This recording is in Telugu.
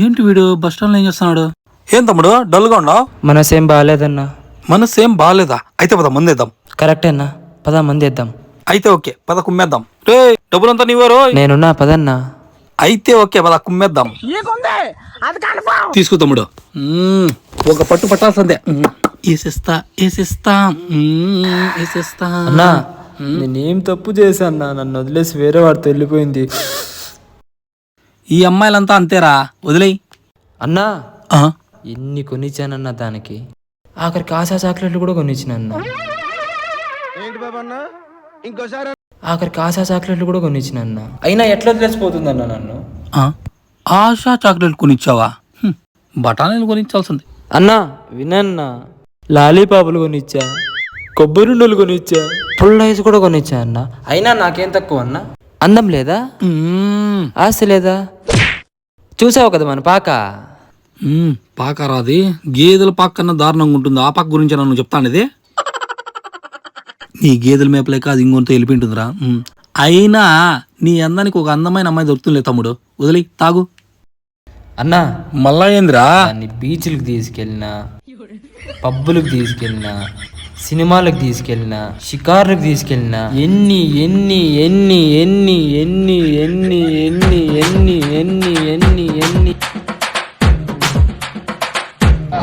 ఏంటి వీడు బస్ స్టాండ్ లో ఏం చేస్తున్నాడు? ఏం తమ్ముడు డల్గా ఉన్నావు? మనసేం బాగాలేదన్నా. మనసేం బాగాలేదా? అయితే పద మందేద్దాం. కరెక్టే అన్నా, పద మంది వేద్దాం. అయితే ఓకే పద కుమ్మేద్దాం. రే డబ్బులంతా నీవారు. నేనున్నా పదన్నా. అయితే ఓకే పద కుమ్మేద్దాం. తీసుకో తమ్ముడు. ఒక పట్టు పట్టాల్సిందే. వేసేస్తా వేసేస్తా వేసేస్తా. అన్నా నేనేం తప్పు చేశాన్నా? నన్ను వదిలేసి వేరే వాడితో వెళ్ళిపోయింది. ఈ అమ్మాయిలంతా అంతేరా, వదిలేయ్. అన్నా ఆ, ఎన్ని కొనిచ్చానన్నా దానికి, ఆఖరికి ఆశా చాక్లెట్లు కూడా కొనిచ్చినన్నా. ఆఖరికి ఆశా చాక్లెట్లు కూడా కొనిచ్చినన్నా. అయినా ఎట్లా తెలిసిపోతుందన్నా నన్ను? ఆశా చాక్లెట్ కొనిచ్చావా? బఠానీలు కొనిచ్చాల్సింది. అన్నా వినన్నా, లాలీపాపులు కొనిచ్చా, కొబ్బరిన్నెలు కొనిచ్చా, ఫుల్ ఐస్ కూడా కొనిచ్చా అన్న. అయినా నాకేం తక్కువ అన్నా? అందం లేదా, ఆస్తి లేదా? చూసావు కదా మన పాక. పాకరాది గేదెల పాక కన్నా దారుణంగా ఉంటుంది. ఆ పాక గురించి నన్ను చెప్తాను. ఇది నీ గేదెల మేపలేక అది ఇంకొంత వెళ్ళిపోయింటుందిరా. అయినా నీ అందానికి ఒక అందమైన అమ్మాయి దొరుకుతుంది తమ్ముడు, వదిలి తాగు. అన్నా మళ్ళా ఏందిరా? దాన్ని బీచ్లకు తీసుకెళ్ళినా, పబ్బులకు తీసుకెళ్ళినా, సినిమాలకు తీసుకెళ్ళినా, షికార్లకు తీసుకెళ్ళినా, ఎన్ని ఎన్ని ఎన్ని ఎన్ని ఎన్ని ఎన్ని ఎన్ని ఎన్ని ఎన్ని ఎన్ని ఎన్ని Oh!